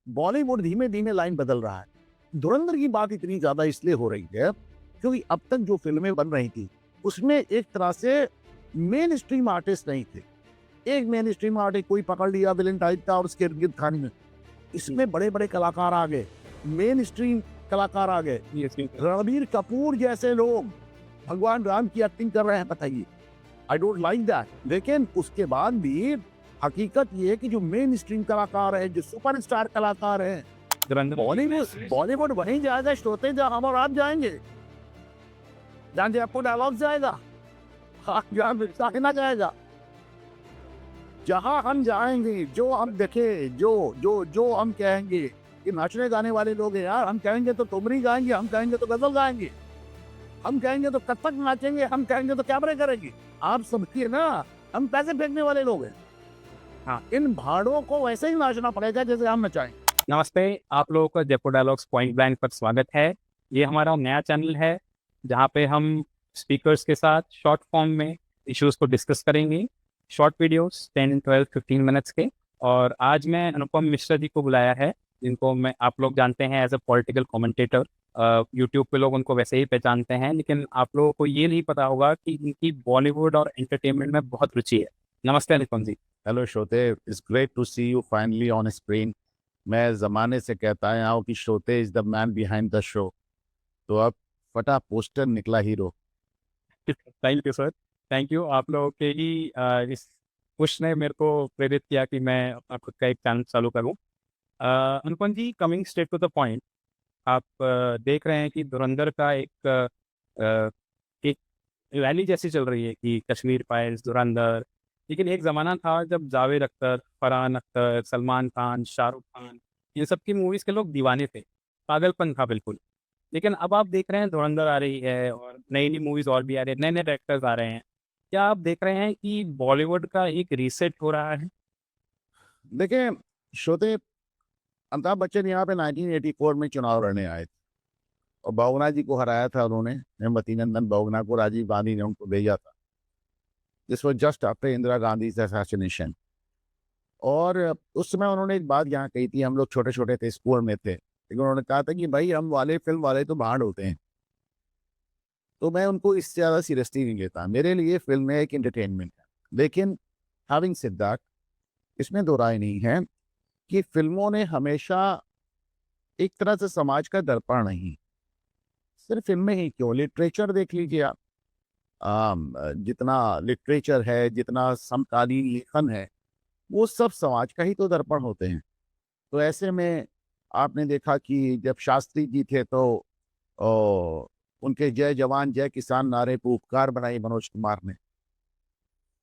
बॉलीवुड धीमे धीमे लाइन बदल रहा है। धुरंधर की बात इतनी ज्यादा इसलिए हो रही है क्योंकि अब तक जो फिल्में बन रही थी उसमें एक तरह से मेन स्ट्रीम आर्टिस्ट नहीं थे। एक मेन स्ट्रीम आर्टिस्ट कोई पकड़ लिया विलेन टाइप का और उसके इर्द गिर्द कहानी में। इसमें बड़े बड़े कलाकार आ गए, मेन स्ट्रीम कलाकार आ गए। Yes, yes. रणबीर कपूर जैसे लोग भगवान राम की एक्टिंग कर रहे हैं, बताइए। I don't like that. लेकिन उसके बाद भी हकीकत ये है कि जो मेन स्ट्रीम कलाकार है, जो सुपरस्टार कलाकार हैं, धुरंधर बॉलीवुड वहीं जाएगा श्रोते जहाँ हम और आप जाएंगे, जहाँ जयपुर डायलॉग जाएगा, जहाँ बिरसा ना जाएगा, जहाँ हम जाएंगे, जो हम देखे, जो जो जो हम कहेंगे कि नाचने गाने वाले लोग हैं यार, हम कहेंगे तो तुमरी गाएंगे, हम कहेंगे तो गजल गाएंगे, हम कहेंगे तो कथक नाचेंगे, हम कहेंगे तो कैमरे करेंगे। आप समझिए ना, हम पैसे फेंकने वाले लोग हैं। हाँ, इन भाड़ों को वैसे ही नाचना पड़ेगा जैसे हम नचाएं। नमस्ते, आप लोगों का जयपुर डायलॉग्स पॉइंट ब्लैंक पर स्वागत है। ये हमारा नया चैनल है जहाँ पे हम स्पीकर्स के साथ शॉर्ट फॉर्म में इश्यूज को डिस्कस करेंगे। शॉर्ट वीडियोस 10, 12, 15 मिनट्स के। और आज मैं अनुपम मिश्रा जी को बुलाया है, जिनको मैं आप लोग जानते हैं as a political commentator. YouTube पे लोग उनको वैसे ही पहचानते हैं, लेकिन आप लोगों को ये नहीं पता होगा कि इनकी बॉलीवुड और एंटरटेनमेंट में बहुत रुचि है। नमस्ते Anupam ji. Hello Shrote, it's great to see you finally on screen. मैं जमाने से कहता आया हूँ कि Shrote is the man behind the show, तो अब फटा पोस्टर निकला hero. Thank you sir, thank you. आप लोगों के ही इस पुश ने मेरे को प्रेरित किया कि मैं अपना खुद का एक चैनल चालू करूं। Anupam ji, coming straight to the point, आप देख रहे हैं कि धुरंधर का एक रैली जैसी चल रही है कि कश्मीर फाइल्स, धुरंधर। लेकिन एक ज़माना था जब जावेद अख्तर, फरहान अख्तर, सलमान खान, शाहरुख खान, इन सब की मूवीज़ के लोग दीवाने थे। पागलपन था बिल्कुल। लेकिन अब आप देख रहे हैं धुरंधर आ रही है और नई-नई मूवीज़ और भी आ रही है, नए-नए डायरेक्टर्स आ रहे हैं। क्या आप देख रहे हैं कि बॉलीवुड का एक रीसेट हो रहा है? देखिए श्रोते, अमिताभ बच्चन यहाँ पे 1984 में चुनाव लड़ने आए थे और बहुगुणा जी को हराया था उन्होंने। हेमवती नंदन बहुगुणा को राजीव गांधी ने उनको भेजा था। This was just after Indira Gandhi assassination. और उस समय उन्होंने एक बात यहाँ कही थी, हम लोग छोटे छोटे थे, स्कूल में थे, लेकिन उन्होंने कहा था कि भाई हम वाले फिल्म वाले तो भाड़ होते हैं। तो मैं उनको इससे ज़्यादा सीरियसली नहीं लेता। मेरे लिए फिल्म एक एंटरटेनमेंट है। लेकिन हैविंग सेड दैट, इसमें दो राय नहीं है कि फिल्मों ने हमेशा एक तरह से समाज का दर्पण नहीं, सिर्फ फिल्में ही क्यों, लिटरेचर देख लीजिए आप। जितना लिटरेचर है, जितना समकालीन लेखन है, वो सब समाज का ही तो दर्पण होते हैं। तो ऐसे में आपने देखा कि जब शास्त्री जी थे तो ओ, उनके जय जवान जय किसान नारे पे उपकार बनाई मनोज कुमार ने।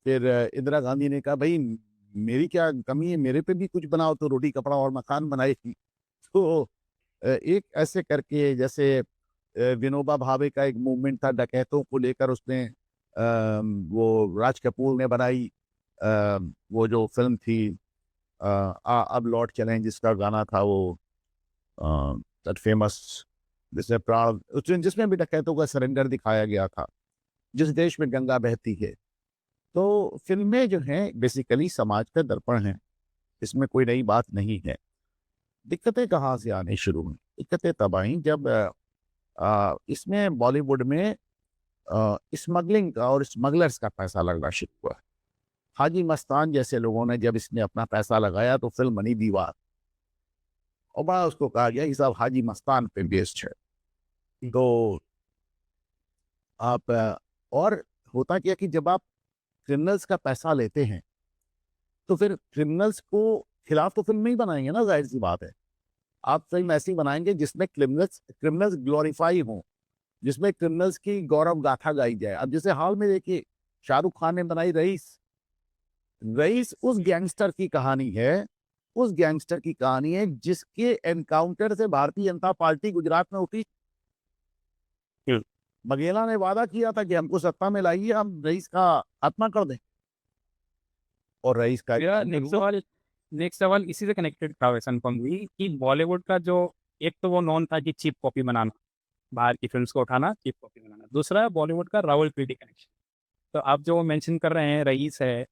फिर इंदिरा गांधी ने कहा भाई मेरी क्या कमी है, मेरे पे भी कुछ बनाओ, तो रोटी कपड़ा और मकान बनाई थी। तो एक ऐसे करके, जैसे विनोबा भावे का एक मूवमेंट था डकैतों को लेकर, उसने वो राज कपूर ने बनाई वो जो फिल्म थी अब लौट चलें, जिसका गाना था वो दैट फेमस, जिसमें प्राण, उसमें जिसमें भी डकैतों का सरेंडर दिखाया गया था, जिस देश में गंगा बहती है। तो फिल्में जो हैं बेसिकली समाज का दर्पण हैं, इसमें कोई नई बात नहीं है। दिक्कतें कहाँ से आनी शुरू हुई? दिक्कतें तब आई जब इसमें बॉलीवुड में स्मगलिंग का और स्मगलर्स का पैसा लगना शुरू हुआ। हाजी मस्तान जैसे लोगों ने जब इसमें अपना पैसा लगाया तो फिल्म बनी दीवार, और बड़ा उसको कहा गया कि साहब हाजी मस्तान पे बेस्ड है। तो आप और होता क्या कि जब आप क्रिमिनल्स का पैसा लेते हैं तो फिर क्रिमिनल्स को खिलाफ तो फिल्म नहीं बनाएंगे ना, जाहिर सी बात है। आप फिल्म ऐसी बनाएंगे जिसमें क्रिमिनल्स क्रिमिनल्स ग्लोरीफाई हों, जिसमें क्रिमिनल्स की गौरव गाथा गाई जाए। अब जैसे हाल में देखिए शाहरुख खान ने बनाई रईस। रईस उस गैंगस्टर की कहानी है, उस गैंगस्टर की कहानी है जिसके एनकाउंटर से भारतीय जनता पार्टी गुजरात में उठी। हम्म। बघेला ने वादा किया था कि हमको सत्ता में लाइए, हम रईस का खात्मा कर दें, और रईस का मेरा नेक्स्ट सवाल इसी से कनेक्टेड था वैसे अनुपम जी, कि बॉलीवुड का जो एक तो वो नॉन था कि चीप कॉपी बनाना, बाहर की फिल्म्स को उठाना, चीप कॉपी बनाना। दूसरा बॉलीवुड का रावलपीडी कनेक्शन। तो आप जो मेंशन कर रहे हैं रईस है,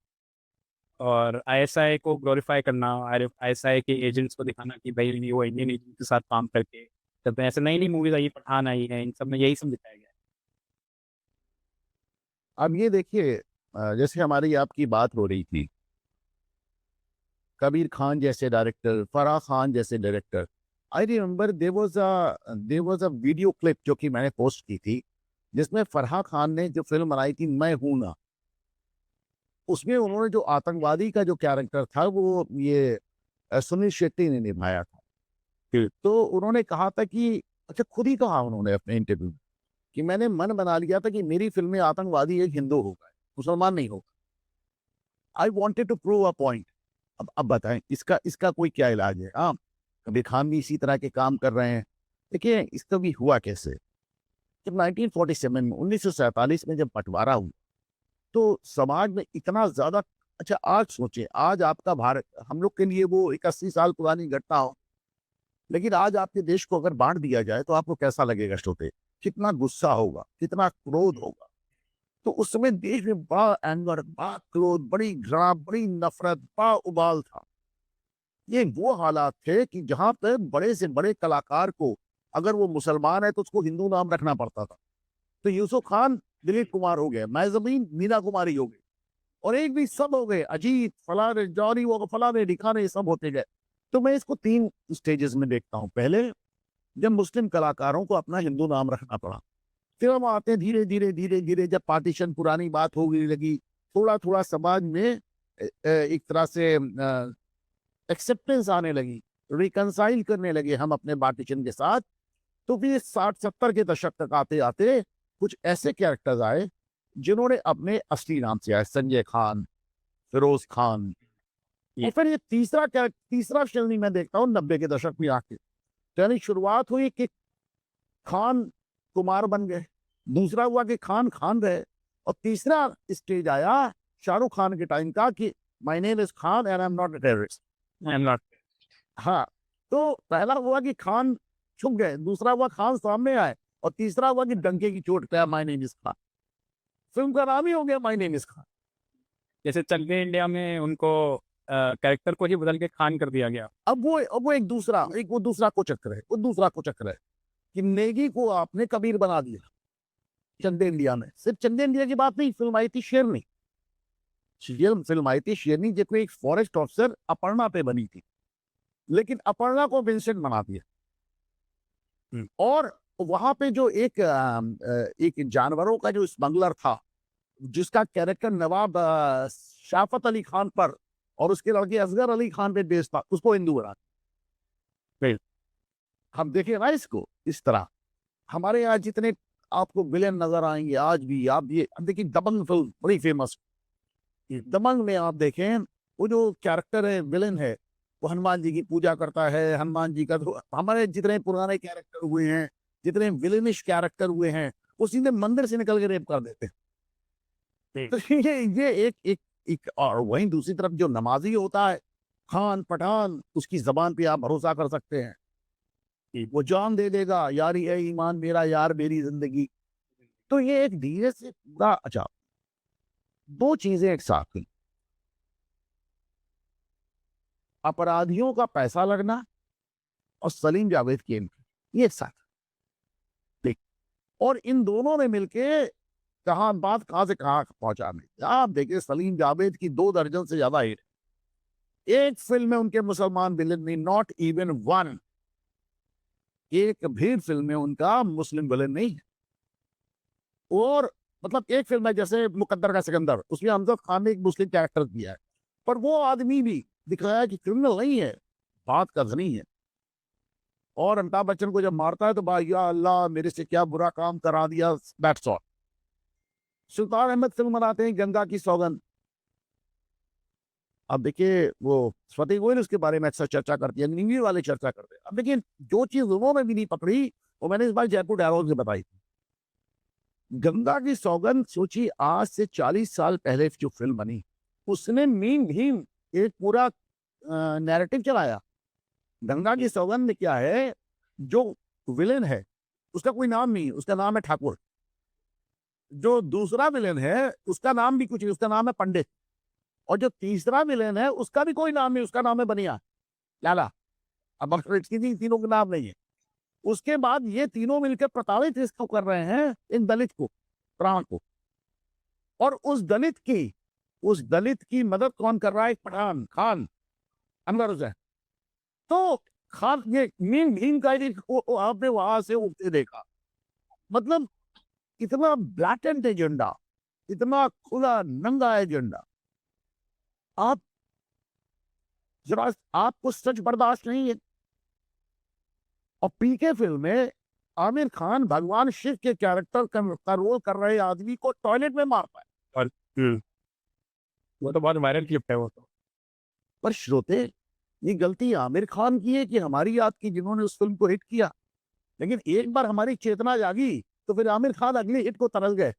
और आईएसआई को ग्लोरीफाई करना, आईएसआई के एजेंट्स को दिखाना कि भाई वो इंडियन एजेंट के साथ काम करके, जब ऐसे नई नई मूवीज आई, पठान आई है, इन सब में यही सब दिखाया गया है। अब ये देखिए, जैसे हमारी आपकी बात हो रही थी, कबीर खान जैसे डायरेक्टर, फराह खान जैसे director. I remember there was a video clip जो कि मैंने पोस्ट की थी, जिसमें फराह खान ने जो फिल्म बनाई थी मैं हूं ना, उसमें उन्होंने जो आतंकवादी का जो कैरेक्टर था वो ये सुनील शेट्टी ने निभाया था। तो उन्होंने कहा था कि, अच्छा खुद ही कहा उन्होंने अपने इंटरव्यू में कि मैंने मन बना लिया था कि मेरी फिल्म में आतंकवादी एक हिंदू होगा, मुसलमान नहीं होगा। I wanted to prove a point. अब बताएं इसका इसका कोई क्या इलाज है? हाँ, कबीर खान भी इसी तरह के काम कर रहे हैं। देखिए इसका भी हुआ कैसे, जब 1947 में 1947 में जब बंटवारा हुआ तो समाज में इतना ज्यादा, अच्छा आज सोचे, आज आपका भारत हम लोग के लिए वो एक 80 साल पुरानी घटना हो, लेकिन आज आपके देश को अगर बांट दिया जाए तो आपको कैसा लगेगा श्रोते? कितना गुस्सा होगा, कितना क्रोध होगा। तो उस समय देश में बड़ा एंगर, बड़ा क्रोध, बड़ी घृणा, बड़ी नफरत, बड़ा उबाल था। ये वो हालात थे कि जहां पे बड़े से बड़े कलाकार को अगर वो मुसलमान है तो उसको हिंदू नाम रखना पड़ता था। तो यूसुफ खान दिलीप कुमार हो गए, मैं जमीन मीना कुमारी हो गई, और एक भी सब हो गए, अजीत फलाने जॉनी वो फलाने दिखाने, ये सब होते गए। तो मैं इसको 3 स्टेजेस में देखता हूँ। पहले जब मुस्लिम कलाकारों को अपना हिंदू नाम रखना पड़ा, फिर हम आते हैं धीरे धीरे धीरे धीरे जब पार्टीशन पुरानी बात होगी लगी, थोड़ा थोड़ा समाज में एक तरह से एक्सेप्टेंस आने लगी, रिकंसाइल करने लगे हम अपने पार्टीशन के साथ। तो फिर 60-70 के दशक तक आते आते कुछ ऐसे कैरेक्टर्स आए जिन्होंने अपने असली नाम से आए, संजय खान, फिरोज खान। और फिर ये तीसरा श्रेणी मैं देखता हूँ 90 के दशक में आके। तो यानी शुरुआत हुई कि खान कुमार बन गए, दूसरा हुआ कि खान खान रहे, और तीसरा स्टेज आया शाहरुख खान के टाइम का कि my name is Khan and I am not a terrorist. I am not. हाँ, तो पहला हुआ कि खान छुप गए, दूसरा हुआ खान सामने आए, और तीसरा हुआ कि डंके की चोट पे my name is Khan. Film का नाम ही हो गया माय नेम इज खान। जैसे चक दे इंडिया में उनको कैरेक्टर को ही बदल के खान कर दिया गया। अब वो वो दूसरा को चक्र है, वो दूसरा को चक्र है कि नेगी को आपने कबीर बना दिया। चंदे इंडिया में सिर्फ चंदे इंडिया की बात नहीं, फिल्म आई थी शेरनी, फिल्म आई थी शेरनी, जिसमें एक फॉरेस्ट ऑफिसर अपर्णा पे बनी थी, लेकिन अपर्णा को विंसेंट बना दिया। और वहां पे जो एक जानवरों का जो स्मगलर था, जिसका कैरेक्टर नवाब शाफत अली खान पर और उसके लड़के असगर अली खान पे बेस्ड था, उसको हिंदू बना दिया। हम देखें ना इसको इस तरह। हमारे यहाँ जितने आपको विलेन नजर आएंगे आज भी, आप ये देखिए दबंग फिल्म बड़ी फेमस, दबंग में आप देखें वो जो कैरेक्टर है, विलेन है, वो हनुमान जी की पूजा करता है। हनुमान जी का तो हमारे जितने पुराने कैरेक्टर हुए हैं, जितने विलेनिश कैरेक्टर हुए हैं, वो सीधे मंदिर से निकल के रेप कर देते हैं। तो ये एक और वहीं दूसरी तरफ जो नमाजी होता है, खान पठान, उसकी जबान पे आप भरोसा कर सकते हैं कि वो जान दे देगा, यारी है ईमान मेरा यार मेरी जिंदगी। तो ये एक धीरे से पूरा, अच्छा 2 चीजें एक साथ हुई, अपराधियों का पैसा लगना और सलीम जावेद की एंट्री, ये एक साथ देख। और इन दोनों ने मिलके बात कहां से कहां पहुंचा दी। आप देखिए सलीम जावेद की 2 दर्जन से ज्यादा हिट, एक फिल्म में उनके मुसलमान विलेन नहीं, नॉट इवन वन, एक भी फिल्म में उनका मुस्लिम विलेन नहीं है। और मतलब एक फिल्म है जैसे मुकद्दर का सिकंदर, उसमें अमजद खान ने एक मुस्लिम कैरेक्टर दिया है, पर वो आदमी भी दिखाया कि क्रिमिनल नहीं है, बात का धनी है। और अमिताभ बच्चन को जब मारता है तो भाई या अल्लाह मेरे से क्या बुरा काम करा दिया, that's all. Sultan Ahmed film बनाते हैं गंगा की सौगंध। अब देखिए वो फतेह गोयल उसके बारे में अक्सर चर्चा करती है, नीवी वाले चर्चा करते हैं। अब देखिए जो चीज उन्होंने भी नहीं पकड़ी, वो मैंने इस बार जयपुर डायलॉग से बताई थी। गंगा की सौगंध सोची, आज से 40 साल पहले जो फिल्म बनी, उसने मीम भीम एक पूरा नैरेटिव चलाया। गंगा की सौगंध में क्या है, जो विलेन है उसका कोई नाम नहीं, उसका नाम है ठाकुर। जो दूसरा विलेन है उसका नाम भी कुछ नहीं, उसका नाम है पंडित। और जो तीसरा विलेन है उसका भी कोई नाम नहीं, उसका नाम है बनिया लाला। अब इसकी तीनों के नाम नहीं है। उसके बाद ये तीनों मिलकर प्रताड़ित इसको कर रहे हैं, इन दलित को, प्राण को। और उस दलित की मदद कौन कर रहा है? एक पठान, खान अनवर हुसैन। तो खान, ये मीन भीम का आपने वहां से उठते देखा, मतलब इतना ब्लैटेंट एजेंडा, इतना खुला नंगा एजेंडा। आप जरा, आपको सच बर्दाश्त नहीं है। और पीके फिल्म में आमिर खान भगवान शिव के कैरेक्टर का रोल कर रहे आदमी को टॉयलेट में मारता है। और वो तो बहुत वायरल क्लिप है वो तो। पर श्रोते, ये गलती आमिर खान की है कि हमारी याद की, जिन्होंने उस फिल्म को हिट किया। लेकिन एक बार हमारी चेतना जागी तो फिर आमिर खान अगले हिट को तरस गए।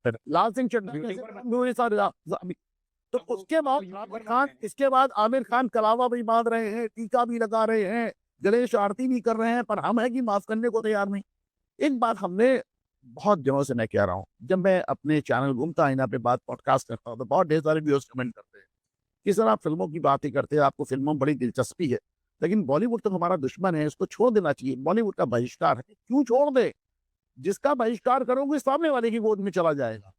लाल सिंह चड्ढा। तो उसके बाद आमिर खान, इसके बाद आमिर खान कलावा भी बांध रहे हैं, टीका भी लगा रहे हैं, गणेश आरती भी कर रहे हैं, पर हम है कि माफ करने को तैयार नहीं। एक बात हमने बहुत दिनों से मैं कह रहा हूँ, जब मैं अपने चैनल घूमता आईना पे बात पॉडकास्ट करता हूँ तो बहुत ढेर सारे व्यूअर्स कमेंट करते हैं कि सर आप फिल्मों की बात ही करते हैं, आपको फिल्मों में बड़ी दिलचस्पी है, लेकिन बॉलीवुड तो हमारा दुश्मन है, इसको छोड़ देना चाहिए, बॉलीवुड का बहिष्कार है। क्यों छोड़ दे? जिसका बहिष्कार करोगे सामने वाले की गोद में चला जाएगा।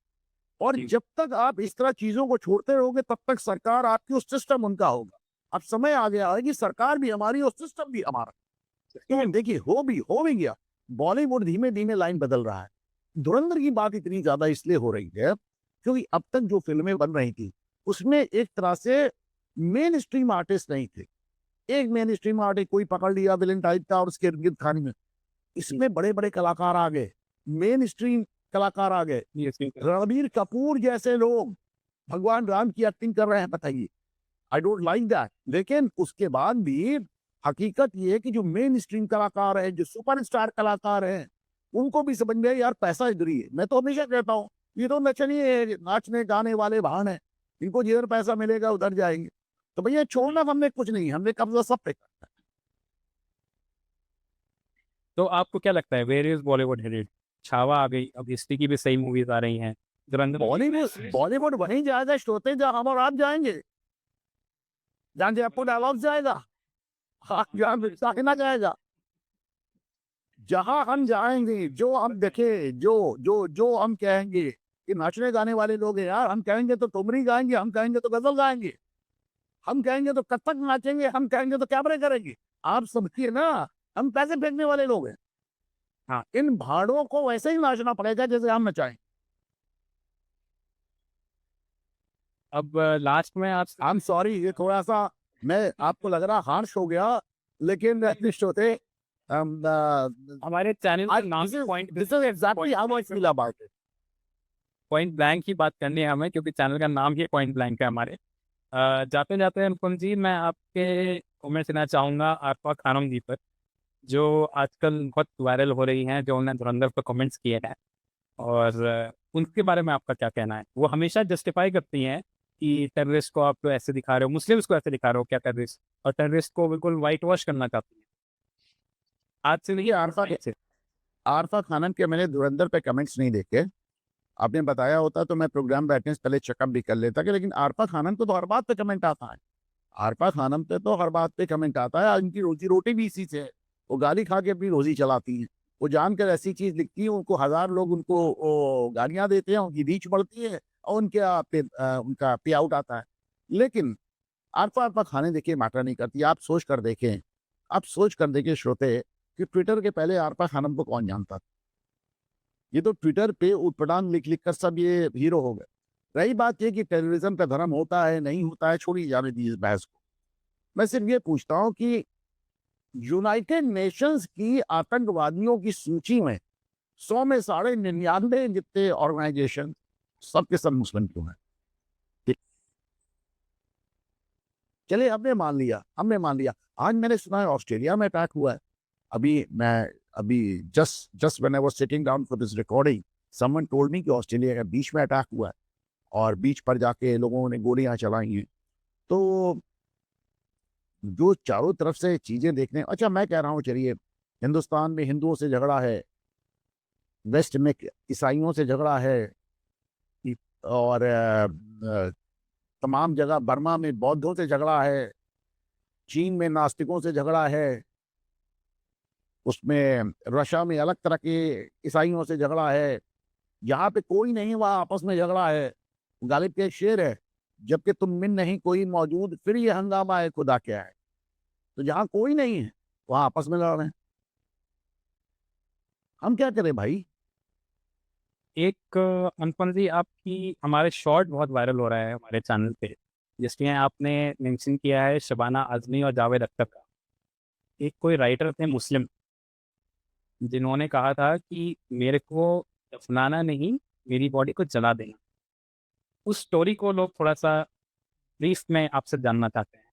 और जब तक आप इस तरह चीजों को छोड़ते रहोगे तब तक सरकार आपकी, उस सिस्टम उनका होगा। अब समय आ गया है कि सरकार भी हमारी और सिस्टम भी हमारा। तो देखिए, हो भी गया। बॉलीवुड धीमे धीमे लाइन बदल रहा है। धुरंधर की बात इतनी ज्यादा इसलिए हो रही है क्योंकि अब तक जो फिल्में बन रही थी उसमें एक तरह से मेन स्ट्रीम आर्टिस्ट नहीं थे। एक मेन स्ट्रीम आर्टिस्ट कोई पकड़ लिया विलेन टाइप का और उसके इर्द गिर्द खाने में। इसमें बड़े बड़े कलाकार आ गए, मेन स्ट्रीम कलाकार आ गए। रणबीर कपूर जैसे लोग भगवान राम की एक्टिंग कर रहे हैं, बताइए। I don't like that. लेकिन उसके बाद भी हकीकत ये है कि जो मेन स्ट्रीम कलाकार है, जो सुपरस्टार कलाकार हैं, उनको भी समझ में यार पैसा इधर ही है। मैं तो हमेशा कहता हूँ ये तो नचनिए, नाचने गाने वाले भान है, इनको जिधर पैसा मिलेगा उधर जाएंगे। तो भैया छोड़ना हमने कुछ नहीं, हमने कब्जा सब पे करना है। तो आपको क्या लगता है, where is Bollywood headed? Chhaava आ गई, अब हिस्ट्री की भी सही मूवीज आ रही हैं, धुरंधर। बॉलीवुड वहीं जाएगा श्रोते जहाँ हम और आप जाएंगे, जहाँ जयपुर डायलॉग जाएगा, हाँ, जहाँ ना जाएगा, जहाँ हम जाएंगे, जो हम देखे, जो जो जो हम कहेंगे कि नाचने गाने वाले लोग हैं यार, हम कहेंगे तो ठुमरी गाएंगे, हम कहेंगे तो गजल गाएंगे, हम कहेंगे तो कथक नाचेंगे, हम कहेंगे तो कैबरे करेंगे। आप समझिए ना, हम पैसे फेंकने वाले लोग हैं। हाँ, इन भाड़ों को वैसे ही नाचना पड़ेगा जैसे हम नचाएं। अब लास्ट में आप, आई एम सॉरी, ये थोड़ा सा मैं आपको लग रहा हार्श हो गया, लेकिन होते हमारे चैनल का नाम point this is exactly how I feel about it. Point blank ही बात करनी है हमें, क्योंकि चैनल का नाम ही पॉइंट ब्लैंक है हमारे। जाते जाते अनुपम जी, मैं आपके कमेंट देना चाहूँगा आरफा खानम जी पर, जो आजकल बहुत वायरल हो रही हैं, जो उन्होंने धुरंधर पर कमेंट्स किए हैं। और उनके बारे में आपका क्या कहना है? वो हमेशा जस्टिफाई करती हैं कि टेररिस्ट को आप तो ऐसे दिखा रहे हो, मुस्लिम्स को ऐसे दिखा रहे हो क्या टेररिस्ट, और टेररिस्ट को बिल्कुल वाइट वॉश करना चाहती हैं। आज से नहीं, आरफा खानम के मैंने धुरंधर पे कमेंट्स नहीं देखे। आपने बताया होता तो मैं प्रोग्राम बैठने से पहले चेकअप भी कर लेता कि, लेकिन आरफा खानम को तो हर बात पे कमेंट आता है। आरफा खानम पे तो हर बात पे कमेंट आता है। उनकी रोजी रोटी भी इसी से है। वो गाली खा के अपनी रोजी चलाती हैं। वो जानकर ऐसी चीज लिखती है, उनको हजार लोग उनको गालियां देते हैं, उनकी रीच बढ़ती है और उनका पे आउट आता है। लेकिन आरफा खाने देखिए मैटर नहीं करती। आप सोच कर देखें, आप सोच कर देखें श्रोते, कि ट्विटर के पहले आरफा खानम को कौन जानता था? ये तो ट्विटर पे उटपटांग लिख लिख कर सब ये हीरो हो गए। रही बात ये कि टेररिज्म का धर्म होता है नहीं होता है, छोड़ी जाने दी इस बहस को। मैं सिर्फ ये पूछता हूँ कि यूनाइटेड नेशंस की आतंकवादियों की सूची में 100 में 99.5 जितने ऑर्गेनाइजेशन, सबके सब मुस्लिम क्यों हैं? चले, हमने मान लिया। आज मैंने सुना है ऑस्ट्रेलिया में अटैक हुआ है। अभी just when I was sitting down for this recording, someone told me कि ऑस्ट्रेलिया के बीच में अटैक हुआ है और बीच पर जाके लोगों ने गोलियां चलाई हैं। तो जो चारों तरफ से चीजें देखने, अच्छा मैं कह रहा हूँ, चलिए, हिंदुस्तान में हिंदुओं से झगड़ा है, वेस्ट में ईसाइयों से झगड़ा है, और तमाम जगह, बर्मा में बौद्धों से झगड़ा है, चीन में नास्तिकों से झगड़ा है, उसमें रशिया में अलग तरह के ईसाइयों से झगड़ा है। यहाँ पे कोई नहीं, वहाँ आपस में झगड़ा है। गालिब के एक शेर है, जबकि तुम में नहीं कोई मौजूद, फिर ये हंगामा है खुदा क्या है। तो जहाँ कोई नहीं है वहाँ आपस में लड़ रहे हैं। हम क्या करें भाई? एक अनुपम जी, आपकी हमारे शॉर्ट बहुत वायरल हो रहा है हमारे चैनल पे, जिसमें आपने मेंशन किया है शबाना आजमी और जावेद अख्तर का। एक कोई राइटर थे मुस्लिम, जिन्होंने कहा था कि मेरे को दफनाना नहीं, मेरी बॉडी को जला देना। उस स्टोरी को लोग थोड़ा सा ब्रीफ में आपसे जानना चाहते हैं।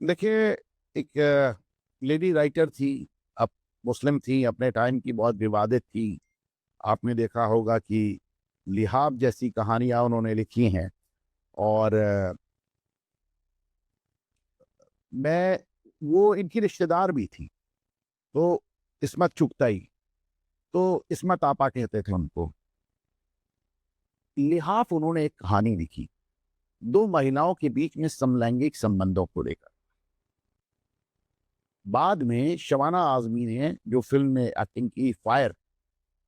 देखिए, एक लेडी राइटर थी, अब मुस्लिम थी, अपने टाइम की बहुत विवादित थी। आपने देखा होगा कि लिहाब जैसी कहानियां उन्होंने लिखी हैं। और मैं वो इनकी रिश्तेदार भी थी, तो इस्मत चुगताई, तो इस्मत आपा कहते थे उनको। लिहाफ उन्होंने एक कहानी लिखी दो महिलाओं के बीच में समलैंगिक संबंधों को लेकर। बाद में शबाना आजमी ने जो फिल्म में एक्टिंग की फायर,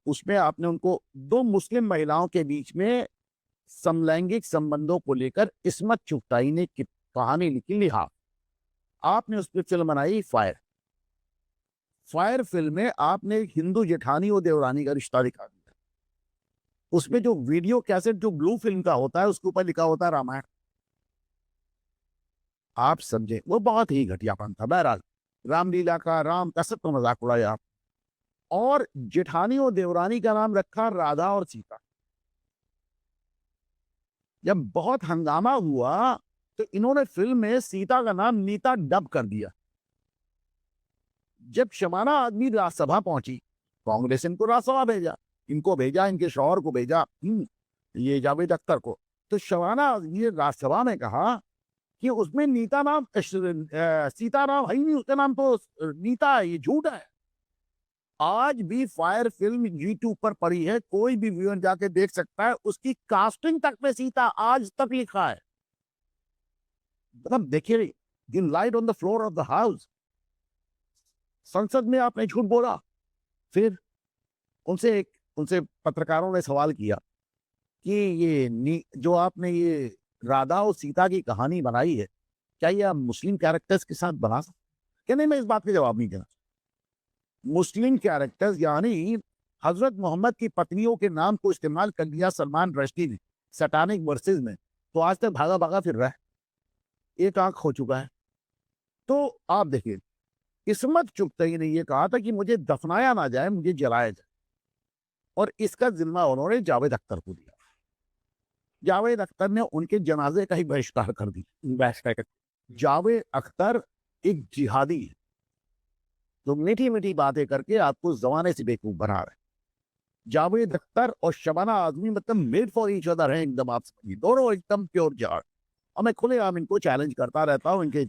उसमें आपने उनको दो मुस्लिम महिलाओं के बीच में समलैंगिक संबंधों को लेकर इस्मत चुगताई ने कहानी लिखी लिहाफ। आपने उस पर फिल्म बनाई फायर। फायर फिल्म में आपने एक हिंदू जेठानी और देवरानी का रिश्ता दिखा दिया। उसमें जो वीडियो कैसेट जो ब्लू फिल्म का होता है, उसके ऊपर लिखा होता है रामायण। आप समझे, वो बहुत ही घटियापन था। बहरहाल, रामलीला का राम का सब तो मजाक उड़ाया आप। और जेठानी और देवरानी का नाम रखा राधा और सीता। जब बहुत हंगामा हुआ तो इन्होंने फिल्म में सीता का नाम नीता डब कर दिया। जब शबाना आदमी राज्यसभा पहुंची, कांग्रेस इनको राज्यसभा भेजा, इनको भेजा, इनके शौहर को भेजा, ये जावेद अख्तर को। तो शबाना आदमी ने राज्यसभा में कहा कि उसमें नीता नाम सीता नाम है ही नहीं, उसका नाम तो नीता है, ये झूठ है। आज भी फायर फिल्म यूट्यूब पर पड़ी है, कोई भी व्यूअर जाके देख सकता है, उसकी कास्टिंग तक में सीता आज तक लिखा है। मतलब देखिए, in light on the floor of the house. संसद में आपने झूठ बोला। फिर उनसे पत्रकारों ने सवाल किया कि ये जो आपने ये राधा और सीता की कहानी बनाई है, क्या ये आप मुस्लिम कैरेक्टर्स के साथ बना सकते? क्या नहीं, मैं इस बात का जवाब नहीं देना। मुस्लिम कैरेक्टर्स यानी हजरत मोहम्मद की पत्नियों के नाम को इस्तेमाल कर लिया सलमान रश्दी ने सैटानिक वर्सेस में, तो आज तक भागा भागा फिर रहा है, एक आंख हो चुका है। तो आप देखिए, इस्मत चुगताई ने यह कहा था कि मुझे दफनाया ना जाए, मुझे जलाया जाए, और इसका जिम्मा उन्होंने जावेद अख्तर को दिया। जावेद अख्तर ने उनके जनाजे का ही बहिष्कार कर दिया। जावेद अख्तर एक जिहादी है, तो मीठी मीठी बातें करके आपको जमाने से बेवकूफ बना रहे। जावेद अख्तर और शबाना आजमी मतलब मेड फॉर ईच अदर हैं एकदम, आप समझिए, दोनों एकदम प्योर जाट। और मैं खुलेआम इनको चैलेंज करता रहता हूँ, इनके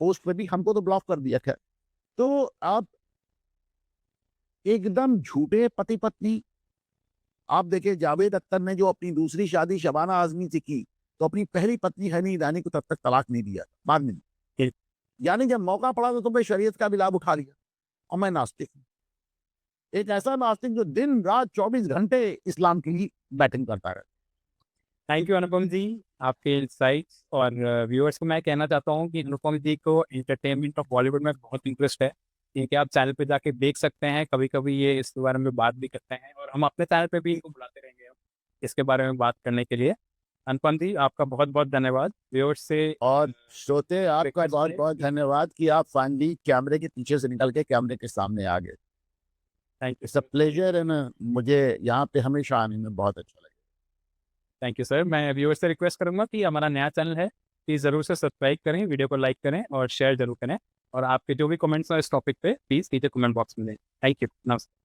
पोस्ट पे भी। हमको तो ब्लॉक कर दिया है। तो आप एकदम झूठे पति पत्नी। आप देखिए, जावेद अख्तर ने जो अपनी दूसरी शादी शबाना आजमी से की, तो अपनी पहली पत्नी हनी ईरानी को तब तक तलाक नहीं दिया, बाद में। यानी जब मौका पड़ा तो तुमने शरीयत का भी लाभ उठा लिया। और मैं नास्तिक हूँ, एक ऐसा नास्तिक जो दिन रात 24 घंटे इस्लाम की ही बैटिंग करता है। थैंक यू अनुपम जी, आपके इंसाइट्स। और व्यूअर्स को मैं कहना चाहता हूँ कि अनुपम जी को एंटरटेनमेंट ऑफ बॉलीवुड में बहुत इंटरेस्ट है, क्योंकि आप चैनल पे जाके देख सकते हैं। कभी कभी ये इस बारे में बात भी करते हैं, और हम अपने चैनल पे भी इनको बुलाते रहेंगे इसके बारे में बात करने के लिए। अनुपम जी, आपका बहुत बहुत धन्यवाद। व्यूअर्स से और श्रोते, आपका request बहुत है बहुत धन्यवाद कि आप फाइनली कैमरे के पीछे से निकल के कैमरे के सामने आ गए। Thank you it's a pleasure, and मुझे यहाँ पे हमेशा आने में बहुत अच्छा लगा। Thank you sir. मैं व्यूअर्स से रिक्वेस्ट करूंगा कि हमारा नया चैनल है, प्लीज़ ज़रूर से सब्सक्राइब करें, वीडियो को लाइक करें और शेयर जरूर करें। और आपके जो भी कमेंट्स हैं इस टॉपिक पे प्लीज़ नीचे कमेंट बॉक्स में दें। थैंक यू, नमस्कार।